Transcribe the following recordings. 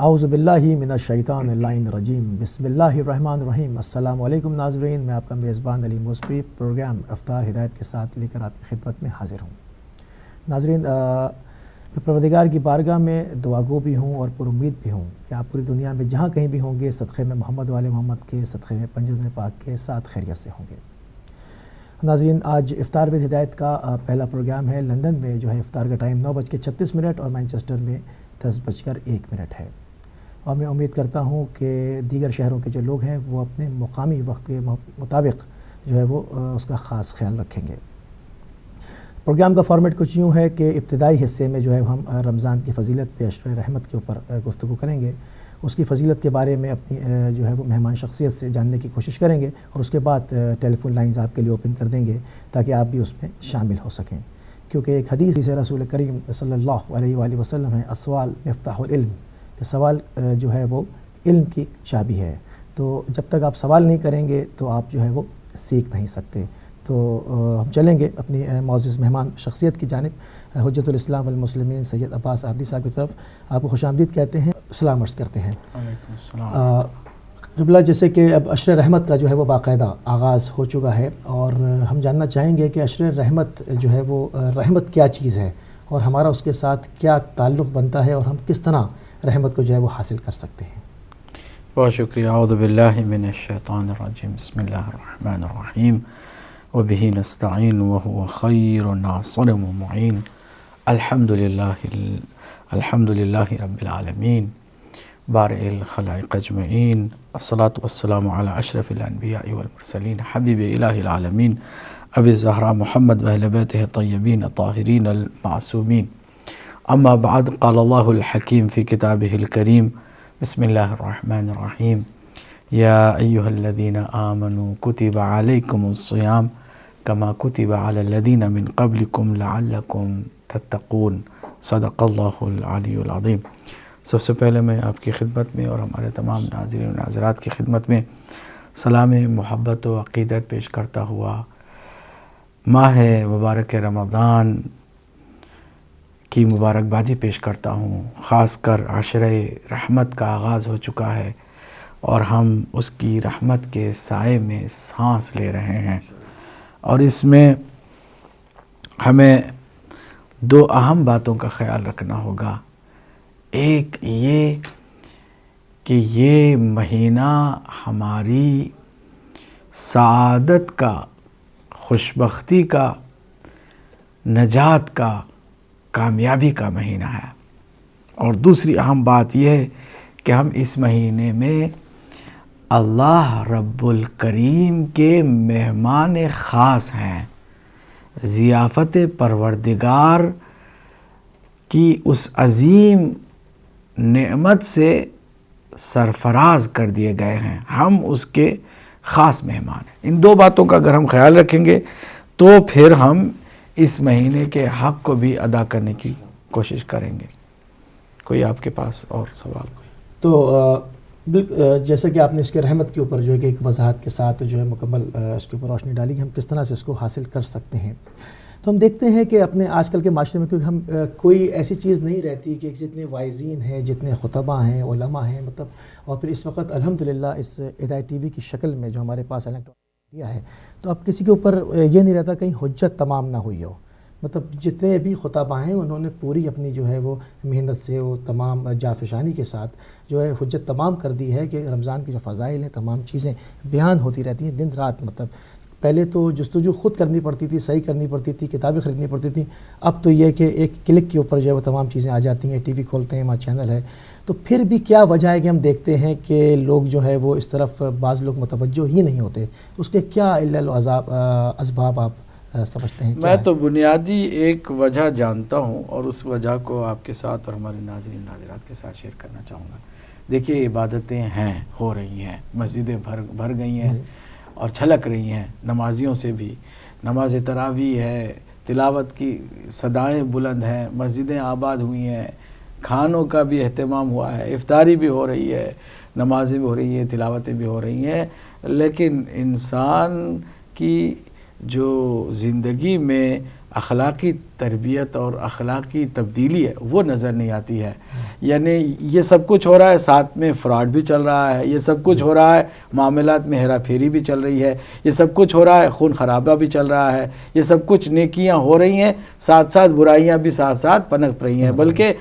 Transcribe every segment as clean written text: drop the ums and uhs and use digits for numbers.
اعوذ باللہ من الشیطان اللعین الرجیم بسم اللہ الرحمن الرحیم۔ السلام علیکم ناظرین، میں آپ کا میزبان علی موسفی پروگرام افطار ہدایت کے ساتھ لے کر آپ کی خدمت میں حاضر ہوں۔ ناظرین، پروردگار کی بارگاہ میں دعا گو بھی ہوں اور پر امید بھی ہوں کہ آپ پوری دنیا میں جہاں کہیں بھی ہوں گے صدقے میں محمد والے محمد کے، صدقے میں پنجتن پاک کے ساتھ خیریت سے ہوں گے۔ ناظرین، آج افطار ود ہدایت کا پہلا پروگرام ہے۔ لندن میں جو ہے افطار کا ٹائم 9:36 اور مانچسٹر میں 10:01 ہے، اور میں امید کرتا ہوں کہ دیگر شہروں کے جو لوگ ہیں وہ اپنے مقامی وقت کے مطابق جو ہے وہ اس کا خاص خیال رکھیں گے۔ پروگرام کا فارمیٹ کچھ یوں ہے کہ ابتدائی حصے میں جو ہے ہم رمضان کی فضیلت پہ عشر رحمت کے اوپر گفتگو کریں گے، اس کی فضیلت کے بارے میں اپنی جو ہے وہ مہمان شخصیت سے جاننے کی کوشش کریں گے، اور اس کے بعد ٹیلی فون لائنز آپ کے لیے اوپن کر دیں گے تاکہ آپ بھی اس میں شامل ہو سکیں، کیونکہ ایک حدیث سے رسول کریم صلی اللہ علیہ وآلہ وسلم ہے، السؤال مفتاح العلم، کہ سوال جو ہے وہ علم کی چابی ہے۔ تو جب تک آپ سوال نہیں کریں گے تو آپ جو ہے وہ سیکھ نہیں سکتے۔ تو ہم چلیں گے اپنی معزز مہمان شخصیت کی جانب، حجت الاسلام والمسلمین سید عباس عابدی صاحب کی طرف آپ کو خوش آمدید کہتے ہیں، سلام عرض کرتے ہیں۔ وعلیکم السلام۔ قبلہ، جیسے کہ اب عشر رحمت کا جو ہے وہ باقاعدہ آغاز ہو چکا ہے، اور ہم جاننا چاہیں گے کہ عشر رحمت جو ہے وہ رحمت کیا چیز ہے، اور ہمارا اس کے ساتھ کیا تعلق بنتا ہے، اور ہم کس طرح رحمت کو جو ہے وہ حاصل کر سکتے ہیں۔ بہت شکریہ۔ اعوذ باللہ من الشیطان الرجیم، بسم اللہ الرحمن الرحیم، وبہ نستعین وہو خیر ناصر و معین، الحمد للہ رب العالمین، بارئ الخلائق اجمعین، الصلاة والسلام علی اشرف الانبیاء والمرسلین، حبیب الہ العالمین ابی الزہراء محمد واہل بیتہ الطیبین الطاہرین المعصومین۔ اما بعد، قال اللہ الحکیم فی کتابہ الکریم، بسم اللہ الرحمن الرحیم، یا ایہا الذین آمنوا کتب علیکم الصیام کما کتب علی الذین من قبلکم لعلکم تتقون، صدق اللہ العلی العظیم۔ سب سے پہلے میں آپ کی خدمت میں اور ہمارے تمام ناظرین و ناظرات کی خدمت میں سلام محبت و عقیدت پیش کرتا ہوا ماہ مبارک رمضان کی مبارکبادی پیش کرتا ہوں۔ خاص کر عشرہ رحمت کا آغاز ہو چکا ہے، اور ہم اس کی رحمت کے سائے میں سانس لے رہے ہیں، اور اس میں ہمیں دو اہم باتوں کا خیال رکھنا ہوگا۔ ایک یہ کہ یہ مہینہ ہماری سعادت کا، خوشبختی کا، نجات کا، کامیابی کا مہینہ ہے، اور دوسری اہم بات یہ ہے کہ ہم اس مہینے میں اللہ رب الکریم کے مہمان خاص ہیں۔ ضیافت پروردگار کی اس عظیم نعمت سے سرفراز کر دیے گئے ہیں، ہم اس کے خاص مہمان ہیں۔ ان دو باتوں کا اگر ہم خیال رکھیں گے تو پھر ہم اس مہینے کے حق کو بھی ادا کرنے کی کوشش کریں گے۔ کوئی آپ کے پاس اور سوال؟ تو جیسا کہ آپ نے اس کے رحمت کے اوپر جو ہے کہ ایک وضاحت کے ساتھ جو ہے مکمل اس کے اوپر روشنی ڈالی کہ ہم کس طرح سے اس کو حاصل کر سکتے ہیں، تو ہم دیکھتے ہیں کہ اپنے آج کل کے معاشرے میں کیونکہ ہم کوئی ایسی چیز نہیں رہتی کہ جتنے واعظین ہیں، جتنے خطبہ ہیں، علماء ہیں، مطلب، اور پھر اس وقت الحمدللہ اس ہدایت ٹی وی کی شکل میں جو ہمارے پاس الیکٹرانک میڈیا ہے، تو اب کسی کے اوپر یہ نہیں رہتا کہیں حجت تمام نہ ہوئی ہو۔ مطلب جتنے بھی خطبہ ہیں انہوں نے پوری اپنی جو ہے وہ محنت سے، وہ تمام جافشانی کے ساتھ جو ہے حجت تمام کر دی ہے کہ رمضان کی جو فضائل ہیں، تمام چیزیں بیان ہوتی رہتی ہیں دن رات۔ مطلب پہلے تو جستجو خود کرنی پڑتی تھی، صحیح کرنی پڑتی تھی، کتابیں خریدنی پڑتی تھیں، اب تو یہ کہ ایک کلک کے اوپر جو ہے وہ تمام چیزیں آ جاتی ہیں، ٹی وی کھولتے ہیں، وہاں چینل ہے۔ تو پھر بھی کیا وجہ ہے کہ ہم دیکھتے ہیں کہ لوگ جو ہے وہ اس طرف بعض لوگ متوجہ ہی نہیں ہوتے؟ اس کے کیا اسباب آپ سمجھتے ہیں؟ میں تو بنیادی ایک وجہ جانتا ہوں، اور اس وجہ کو آپ کے ساتھ اور ہمارے ناظرین ناظرات کے ساتھ شیئر کرنا چاہوں گا۔ دیکھیے، عبادتیں ہیں، ہو رہی ہیں، مسجدیں بھر گئی ہیں اور چھلک رہی ہیں، نمازیوں سے بھی۔ نماز تراویح ہے، تلاوت کی صدائیں بلند ہیں، مسجدیں آباد ہوئی ہیں، کھانوں کا بھی اہتمام ہوا ہے، افطاری بھی ہو رہی ہے، نمازیں بھی ہو رہی ہیں، تلاوتیں بھی ہو رہی ہیں، لیکن انسان کی جو زندگی میں اخلاقی تربیت اور اخلاقی تبدیلی ہے وہ نظر نہیں آتی ہے. یعنی یہ سب کچھ ہو رہا ہے، ساتھ میں فراڈ بھی چل رہا ہے، یہ سب کچھ ہو رہا ہے، معاملات میں ہیرا پھیری بھی چل رہی ہے، یہ سب کچھ ہو رہا ہے، خون خرابہ بھی چل رہا ہے، یہ سب کچھ نیکیاں ہو رہی ہیں، ساتھ ساتھ برائیاں بھی ساتھ ساتھ پنپ رہی ہیں. بلکہ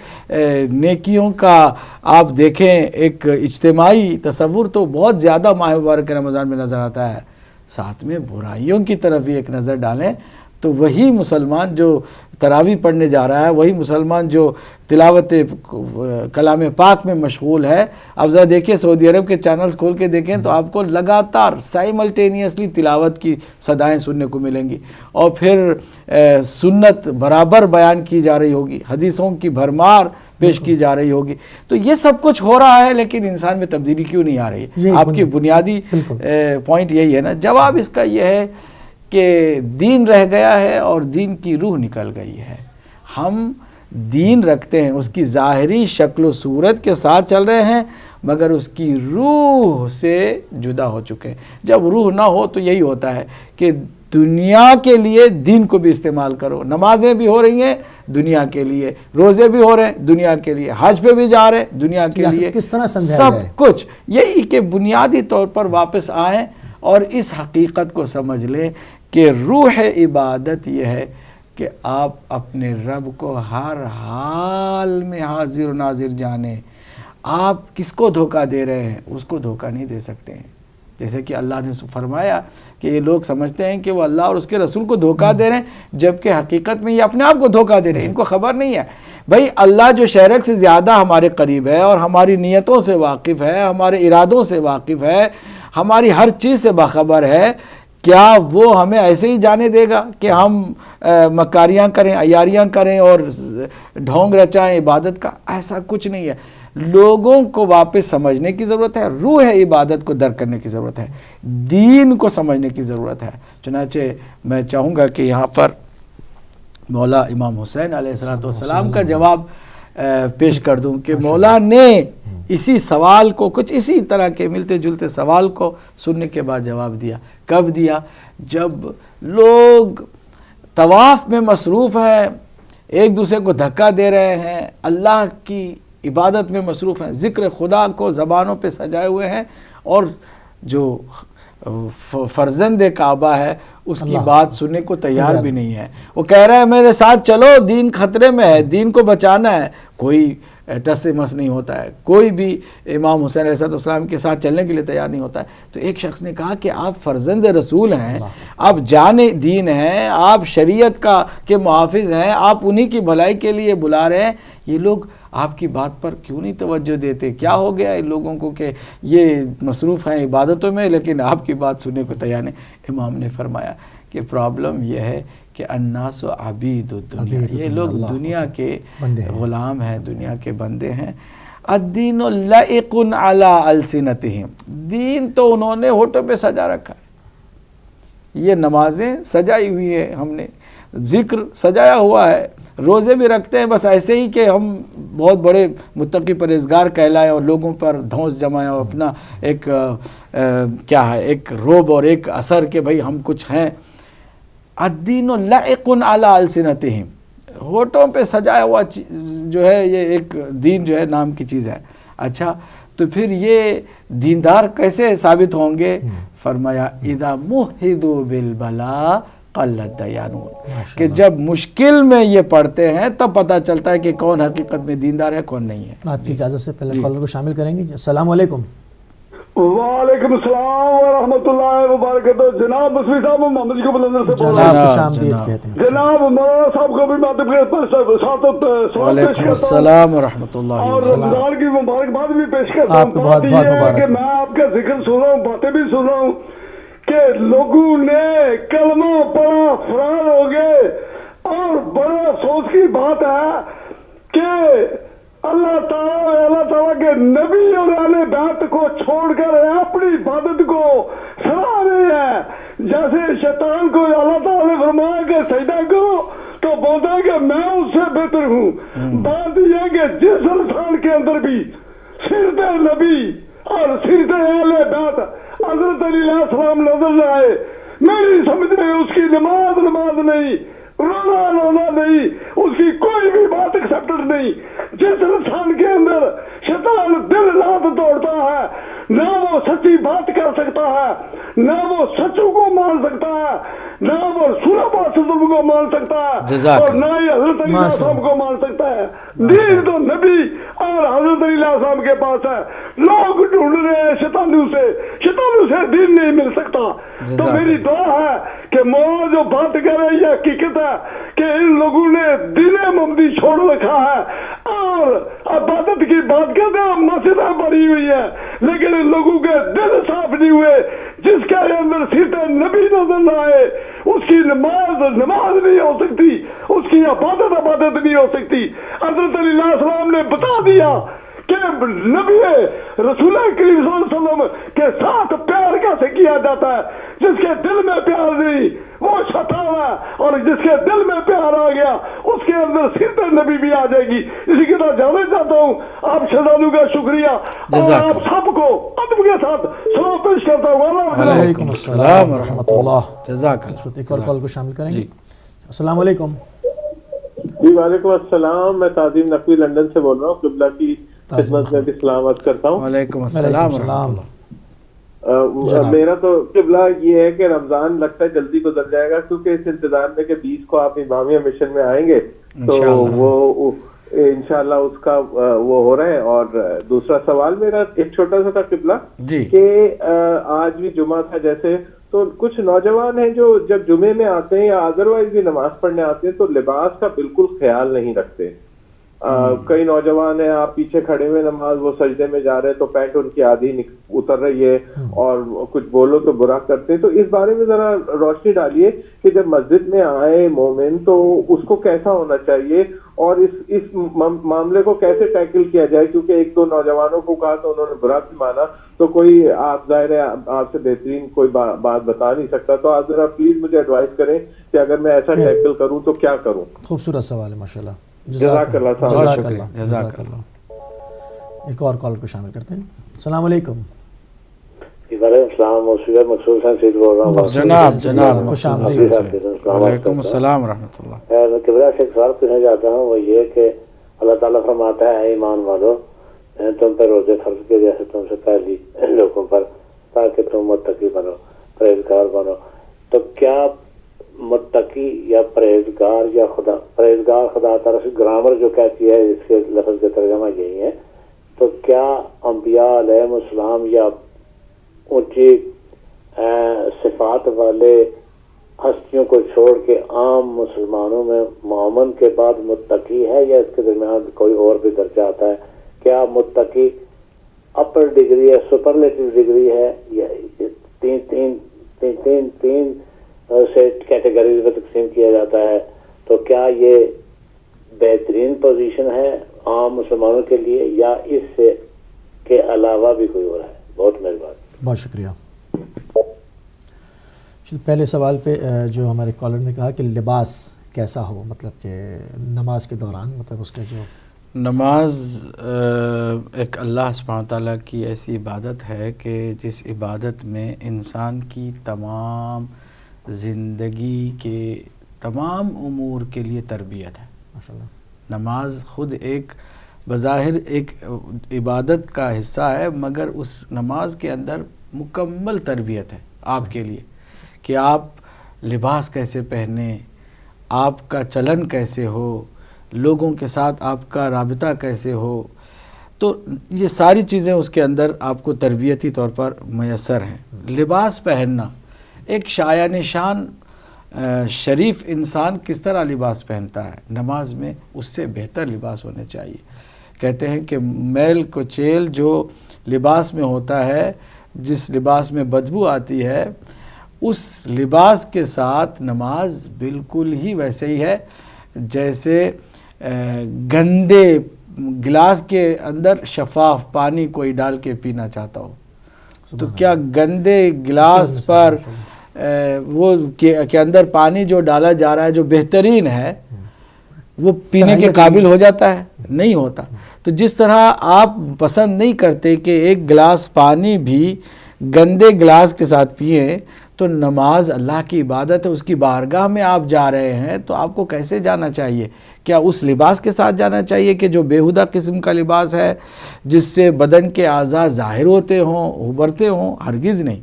نیکیوں کا آپ دیکھیں ایک اجتماعی تصور تو بہت زیادہ ماہ مبارک رمضان میں نظر آتا ہے، ساتھ میں برائیوں کی طرف بھی ایک نظر ڈالیں تو وہی مسلمان جو تراویح پڑھنے جا رہا ہے، وہی مسلمان جو تلاوت کلام پاک میں مشغول ہے، اب ذرا دیکھیں سعودی عرب کے چینلز کھول کے دیکھیں تو آپ کو لگاتار سائملٹینیسلی تلاوت کی صدائیں سننے کو ملیں گی، اور پھر سنت برابر بیان کی جا رہی ہوگی، حدیثوں کی بھرمار پیش کی جا رہی ہوگی. تو یہ سب کچھ ہو رہا ہے لیکن انسان میں تبدیلی کیوں نہیں آ رہی ہے؟ آپ کی بنیادی پوائنٹ یہی ہے نا. جواب اس کا یہ ہے کہ دین رہ گیا ہے اور دین کی روح نکل گئی ہے. ہم دین رکھتے ہیں، اس کی ظاہری شکل و صورت کے ساتھ چل رہے ہیں، مگر اس کی روح سے جدا ہو چکے ہیں. جب روح نہ ہو تو یہی ہوتا ہے کہ دنیا کے لیے دین کو بھی استعمال کرو. نمازیں بھی ہو رہی ہیں دنیا کے لیے، روزے بھی ہو رہے ہیں دنیا کے لیے، حج پہ بھی جا رہے ہیں دنیا کے لیے، کس طرح سب کچھ یہی کہ بنیادی طور پر واپس آئیں اور اس حقیقت کو سمجھ لیں کہ روح عبادت یہ ہے کہ آپ اپنے رب کو ہر حال میں حاضر و ناظر جانیں. آپ کس کو دھوکہ دے رہے ہیں؟ اس کو دھوکہ نہیں دے سکتے ہیں. جیسے کہ اللہ نے فرمایا کہ یہ لوگ سمجھتے ہیں کہ وہ اللہ اور اس کے رسول کو دھوکہ دے رہے ہیں، جبکہ حقیقت میں یہ اپنے آپ کو دھوکہ دے رہے ہیں. ان کو خبر نہیں ہے. بھائی اللہ جو شرک سے زیادہ ہمارے قریب ہے اور ہماری نیتوں سے واقف ہے، ہمارے ارادوں سے واقف ہے، ہماری ہر چیز سے باخبر ہے، کیا وہ ہمیں ایسے ہی جانے دے گا کہ ہم مکاریاں کریں، عیاریاں کریں اور ڈھونگ رچائیں عبادت کا؟ ایسا کچھ نہیں ہے. لوگوں کو واپس سمجھنے کی ضرورت ہے، روح عبادت کو درک کرنے کی ضرورت ہے، دین کو سمجھنے کی ضرورت ہے. چنانچہ میں چاہوں گا کہ یہاں پر مولا امام حسین علیہ السلام کا جواب پیش کر دوں کہ مولا نے اسی سوال کو، کچھ اسی طرح کے ملتے جلتے سوال کو سننے کے بعد جواب دیا. کب دیا؟ جب لوگ طواف میں مصروف ہیں، ایک دوسرے کو دھکا دے رہے ہیں، اللہ کی عبادت میں مصروف ہیں، ذکر خدا کو زبانوں پہ سجائے ہوئے ہیں، اور جو فرزند کعبہ ہے اس کی بات سننے کو تیار بھی نہیں ہے. وہ کہہ رہے ہیں میرے ساتھ چلو، دین خطرے میں ہے، دین کو بچانا ہے. کوئی ٹس سے مس نہیں ہوتا ہے، کوئی بھی امام حسین علیہ السلام کے ساتھ چلنے کے لیے تیار نہیں ہوتا ہے. تو ایک شخص نے کہا کہ آپ فرزند رسول ہیں، آپ جان دین ہیں، آپ شریعت کے محافظ ہیں، آپ انہی کی بھلائی کے لیے بلا رہے ہیں، یہ لوگ آپ کی بات پر کیوں نہیں توجہ دیتے؟ کیا ہو گیا ان لوگوں کو کہ یہ مصروف ہیں عبادتوں میں لیکن آپ کی بات سننے کو تیار نہیں؟ امام نے فرمایا کہ پرابلم یہ ہے کہ الناس عبید الدنیا، یہ لوگ دنیا کے غلام ہیں، دنیا کے بندے ہیں. الدین لائق علی السنتہم، دین تو انہوں نے ہونٹوں پہ سجا رکھا ہے. یہ نمازیں سجائی ہوئی ہے، ہم نے ذکر سجایا ہوا ہے، روزے بھی رکھتے ہیں بس ایسے ہی کہ ہم بہت بڑے متقی پرہیزگار کہلائیں اور لوگوں پر دھونس جمائیں اور اپنا ایک کیا ہے، ایک روب اور ایک اثر کہ بھئی ہم کچھ ہیں. الدین لائق علی السنتہم، ہونٹوں پہ سجایا ہوا جو ہے یہ ایک دین جو ہے نام کی چیز ہے. اچھا تو پھر یہ دیندار کیسے ثابت ہوں گے؟ فرمایا اذا موحدوا بالبلا قلت دیانون، کہ جب مشکل میں یہ پڑھتے ہیں تب پتہ چلتا ہے کہ کون حقیقت میں دیندار ہے کون نہیں ہے. آپ کی اجازت سے پہلے کالر کو شامل کریں گے. السلام علیکم. وعلیکم السلام ورحمۃ اللہ وبرکاتہ. جناب مصری صاحب محمد جی کو بلندر سے جناب خوش آمدید کہتے ہیں. جناب مولانا صاحب کو بھی میں وعلیکم السلام ورحمۃ اللہ اور رمضان کی مبارکباد بھی پیش کرتا ہوں. آپ کو بہت بہت مبارک. کہ میں آپ کا ذکر سن رہا ہوں، باتیں بھی سن رہا ہوں کہ لوگوں نے کلمہ پڑھا فرار ہو گئے، اور بڑا افسوس کی بات ہے کہ اللہ تعالیٰ کے نبی اور اہل بیت کو چھوڑ کر اپنی عبادت کو سراہ رہے ہیں. جیسے شیطان کو اللہ تعالیٰ نے فرمایا کہ سجدہ کرو تو بولتا ہے کہ میں اس سے بہتر ہوں. بات یہ کہ جس انسان کے اندر بھی سیرت نبی اور سیرت اہل بیت حضرت علی علیہ السلام نظر آئے، میری سمجھ میں اس کی نماز نہیں، رونا نہیں, اس کی کوئی بھی بات ایکسپٹڈ نہیں. جس انسان کے اندر شیطان دل رات دوڑتا ہے, نہ وہ سچی بات کر سکتا ہے, نہ وہ سچوں کو مان سکتا ہے, نہ وہ رسول پاک صلی اللہ علیہ وسلم کو مان سکتا ہے, اور نہ ہی حضرت علی علیہ السلام کو مان سکتا ہے. دین تو نبی اور حضرت علی علیہ السلام کے پاس ہے. لوگ ڈھونڈ رہے ہیں شیطانوں سے دین نہیں مل سکتا. تو میری دعا ہے کہ مولا جو بات کر رہے ہیں یہ حقیقت ہے کہ ان لوگوں نے دین محمدی چھوڑ رکھا ہے اور عبادت کی بات کرتے ہیں. مسجدیں بڑی ہوئی ہیں لیکن ان لوگوں کے دل صاف نہیں ہوئے. جس کے اندر سیرت نبی نظر نہ آئے اس کی نماز نہیں ہو سکتی, اس کی عبادت نہیں ہو سکتی. حضرت علی علیہ السلام نے بتا دیا کہ نبی رسول کریم صلی اللہ علیہ وسلم کے ساتھ پیار کیسے کیا جاتا ہے. جس کے دل میں پیار نہیں وہ شیطان ہے, اور جس کے دل میں پیار آ گیا اس کے اندر سیرت نبی بھی آ جائے گی. اسی کے ساتھ جانا چاہتا ہوں آپ شہزادوں کا شکریہ اور آپ سب کو ادب کے ساتھ سلام پیش کرتا ہوں. وعلیکم السلام ورحمۃ اللہ. جزاک اللہ. ایک اور کال کو شامل کریں گے. السلام علیکم. جی وعلیکم السلام, میں تعظیم نقوی لندن سے بول رہا ہوں. قبلہ کی خدمت میں بھی سلامت کرتا ہوں. وعلیکم السلام. میرا تو قبلہ یہ ہے کہ رمضان لگتا ہے جلدی گزر جائے گا, کیونکہ اس انتظار میں کہ 20 کو آپ امامیہ مشن میں آئیں گے تو وہ انشاءاللہ اس کا وہ ہو رہا ہے. اور دوسرا سوال میرا ایک چھوٹا سا تھا قبلہ کہ آج بھی جمعہ تھا جیسے, تو کچھ نوجوان ہیں جو جب جمعے میں آتے ہیں یا ادروائز بھی نماز پڑھنے آتے ہیں تو لباس کا بالکل خیال نہیں رکھتے. کئی نوجوان ہیں آپ پیچھے کھڑے ہوئے نماز وہ سجدے میں جا رہے ہیں تو پینٹ ان کی آدھی اتر رہی ہے اور کچھ بولو تو برا کرتے ہیں. تو اس بارے میں ذرا روشنی ڈالیے کہ جب مسجد میں آئے مومن تو اس کو کیسا ہونا چاہیے اور اس معاملے کو کیسے ٹیکل کیا جائے, کیونکہ ایک دو نوجوانوں کو کہا تو انہوں نے برا بھی مانا, تو کوئی آپ ظاہر ہے آپ سے بہترین کوئی بات بتا نہیں سکتا. تو آپ ذرا پلیز مجھے ایڈوائز کریں کہ اگر میں ایسا ٹیکل کروں تو کیا کروں. خوبصورت سوال ہے ماشاءاللہ. جزاک اللہ. جزاک اللہ. ایک اور کال کو شامل کرتے ہیں. السلام علیکم. وعلیکم السلام. موسیقی مقصود حسین سید بول رہا ہوں. جناب خوش آمدید. وعلیکم السلام ورحمۃ اللہ. قبلہ سے ایک سوال پوچھنا چاہتا ہوں, وہ یہ کہ اللہ تعالیٰ فرماتا ہے اے ایمان والو میں تم پر روزے فرض کیے جیسے تم سے پہلی لوگوں پر, تاکہ تم متقی بنو, پرہیزگار بنو. تو کیا متقی یا پرہیزگار یا پرہیزگار خدا تعالیٰ سے گرامر جو کہتی ہے اس کے لفظ کا ترجمہ یہی ہے, تو کیا انبیاء علیہ السلام یا اونچی صفات والے ہستیوں کو چھوڑ کے عام مسلمانوں میں مومن کے بعد متقی ہے یا اس کے درمیان کوئی اور بھی درجہ آتا ہے؟ کیا متقی اپر ڈگری ہے, سپرلیٹو ڈگری ہے, یا تین سے کیٹیگریز میں تقسیم کیا جاتا ہے؟ تو کیا یہ بہترین پوزیشن ہے عام مسلمانوں کے لیے یا اس سے کے علاوہ بھی کوئی اور ہے؟ بہت مہربانی. بہت شکریہ. پہلے سوال پہ جو ہمارے کالر نے کہا کہ لباس کیسا ہو, مطلب کہ نماز کے دوران, مطلب اس کا جو نماز ایک اللہ سبحانہ تعالیٰ کی ایسی عبادت ہے کہ جس عبادت میں انسان کی تمام زندگی کے تمام امور کے لیے تربیت ہے. ماشاءاللہ نماز خود ایک بظاہر ایک عبادت کا حصہ ہے, مگر اس نماز کے اندر مکمل تربیت ہے آپ کے لیے کہ آپ لباس کیسے پہنیں, آپ کا چلن کیسے ہو, لوگوں کے ساتھ آپ کا رابطہ کیسے ہو. تو یہ ساری چیزیں اس کے اندر آپ کو تربیتی طور پر میسر ہیں. لباس پہننا, ایک شایع نشان شریف انسان کس طرح لباس پہنتا ہے, نماز میں اس سے بہتر لباس ہونے چاہیے. کہتے ہیں کہ میل کچیل جو لباس میں ہوتا ہے, جس لباس میں بدبو آتی ہے, اس لباس کے ساتھ نماز بالکل ہی ویسے ہی ہے جیسے گندے گلاس کے اندر شفاف پانی کوئی ڈال کے پینا چاہتا ہو. تو کیا گندے گلاس پر وہ کے اندر پانی جو ڈالا جا رہا ہے جو بہترین ہے وہ پینے کے قابل ہو جاتا ہے؟ نہیں ہوتا. تو جس طرح آپ پسند نہیں کرتے کہ ایک گلاس پانی بھی گندے گلاس کے ساتھ پئیں, تو نماز اللہ کی عبادت ہے، اس کی بارگاہ میں آپ جا رہے ہیں تو آپ کو کیسے جانا چاہیے؟ کیا اس لباس کے ساتھ جانا چاہیے کہ جو بیہودہ قسم کا لباس ہے جس سے بدن کے اعضاء ظاہر ہوتے ہوں، ابھرتے ہوں؟ ہرگز نہیں۔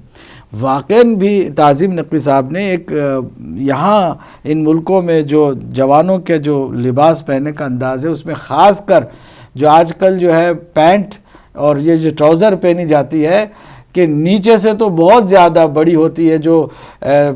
واقعاً بھی تعظیم نقوی صاحب نے ایک یہاں ان ملکوں میں جو جوانوں کے جو لباس پہننے کا انداز ہے، اس میں خاص کر جو آج کل جو ہے پینٹ اور یہ جو ٹراؤزر پہنی جاتی ہے کہ نیچے سے تو بہت زیادہ بڑی ہوتی ہے، جو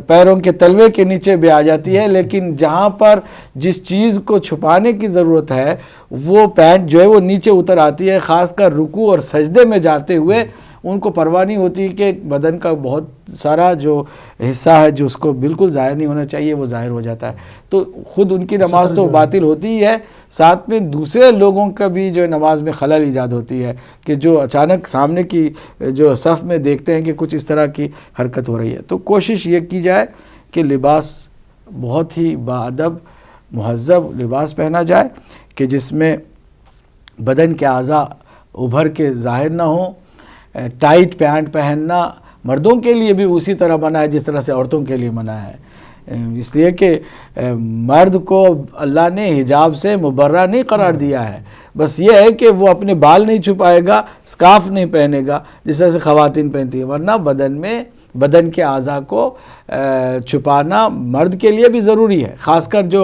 پیروں کے تلوے کے نیچے بھی آ جاتی ہے، لیکن جہاں پر جس چیز کو چھپانے کی ضرورت ہے وہ پینٹ جو ہے وہ نیچے اتر آتی ہے، خاص کر رکوع اور سجدے میں جاتے ہوئے ان کو پرواہ نہیں ہوتی کہ بدن کا بہت سارا جو حصہ ہے جو اس کو بالکل ظاہر نہیں ہونا چاہیے وہ ظاہر ہو جاتا ہے، تو خود ان کی نماز تو باطل ہوتی ہی ہے، ساتھ میں دوسرے لوگوں کا بھی جو نماز میں خلل ایجاد ہوتی ہے کہ جو اچانک سامنے کی جو صف میں دیکھتے ہیں کہ کچھ اس طرح کی حرکت ہو رہی ہے۔ تو کوشش یہ کی جائے کہ لباس بہت ہی باادب مہذب لباس پہنا جائے کہ جس میں بدن کے اعضاء ابھر کے ظاہر نہ ہوں۔ ٹائٹ پینٹ پہننا مردوں کے لیے بھی اسی طرح منع ہے جس طرح سے عورتوں کے لیے منع ہے، اس لیے کہ مرد کو اللہ نے حجاب سے مبرہ نہیں قرار دیا ہے، بس یہ ہے کہ وہ اپنے بال نہیں چھپائے گا، سکارف نہیں پہنے گا جس طرح سے خواتین پہنتی ہیں، ورنہ بدن کے اعضاء کو چھپانا مرد کے لیے بھی ضروری ہے، خاص کر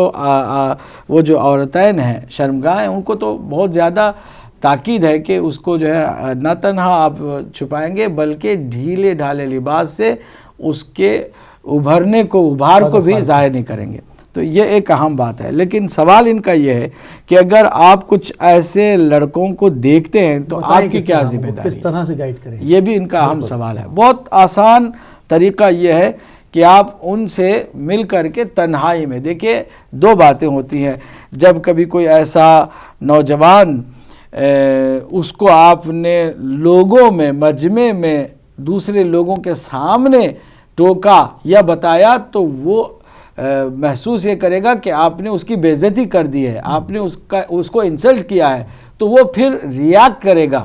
وہ جو عورتین ہیں شرمگاہ ہیں ان کو تو بہت زیادہ تاکید ہے کہ اس کو جو ہے نہ تنہا آپ چھپائیں گے بلکہ ڈھیلے ڈھالے لباس سے اس کے ابھار کو بھی ظاہر نہیں کریں گے۔ تو یہ ایک اہم بات ہے، لیکن سوال ان کا یہ ہے کہ اگر آپ کچھ ایسے لڑکوں کو دیکھتے ہیں تو آپ کی کیا ذمہ داری ہے؟ کس طرح سے گائیڈ کریں؟ یہ بھی ان کا اہم سوال ہے۔ بہت آسان طریقہ یہ ہے کہ آپ ان سے مل کر کے تنہائی میں دیکھیں، دو باتیں ہوتی ہیں، جب کبھی کوئی ایسا نوجوان اس کو آپ نے لوگوں میں مجمع میں دوسرے لوگوں کے سامنے ٹوکا یا بتایا تو وہ محسوس یہ کرے گا کہ آپ نے اس کی بے عزتی کر دی ہے، آپ نے اس کو انسلٹ کیا ہے، تو وہ پھر ریاکٹ کرے گا،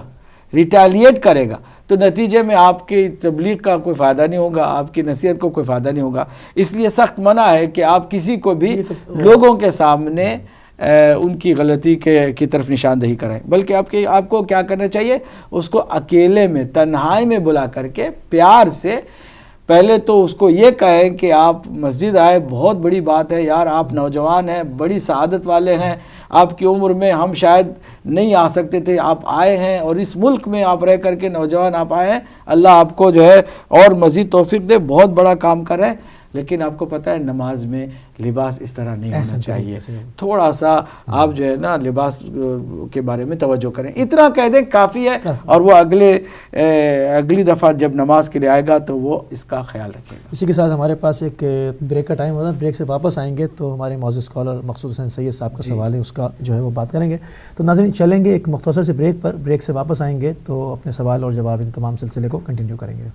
ریٹیلیٹ کرے گا، تو نتیجے میں آپ کی تبلیغ کا کوئی فائدہ نہیں ہوگا، آپ کی نصیحت کو کوئی فائدہ نہیں ہوگا۔ اس لیے سخت منع ہے کہ آپ کسی کو بھی لوگوں کے سامنے ان کی غلطی کی طرف نشاندہی کریں، بلکہ آپ کو کیا کرنا چاہیے، اس کو اکیلے میں تنہائی میں بلا کر کے پیار سے پہلے تو اس کو یہ کہیں کہ آپ مسجد آئے، بہت بڑی بات ہے یار، آپ نوجوان ہیں، بڑی سعادت والے ہیں، آپ کی عمر میں ہم شاید نہیں آ سکتے تھے، آپ آئے ہیں اور اس ملک میں آپ رہ کر کے نوجوان آپ آئے ہیں، اللہ آپ کو جو ہے اور مزید توفیق دے، بہت بڑا کام کریں۔ لیکن آپ کو پتہ ہے نماز میں لباس اس طرح نہیں ہونا چاہیے، تھوڑا سا آپ جو ہے نا لباس کے بارے میں توجہ کریں، اتنا کہہ دیں کافی ہے، اور وہ اگلی دفعہ جب نماز کے لیے آئے گا تو وہ اس کا خیال رکھے گا۔ اسی کے ساتھ ہمارے پاس ایک بریک کا ٹائم ہوتا ہے، بریک سے واپس آئیں گے تو ہمارے معزز اسکالر مقصود حسین سید صاحب کا سوال ہے، اس کا جو ہے وہ بات کریں گے۔ تو ناظرین چلیں گے ایک مختصر سے بریک پر، بریک سے واپس آئیں گے تو اپنے سوال اور جواب ان تمام سلسلے کو کنٹینیو کریں گے۔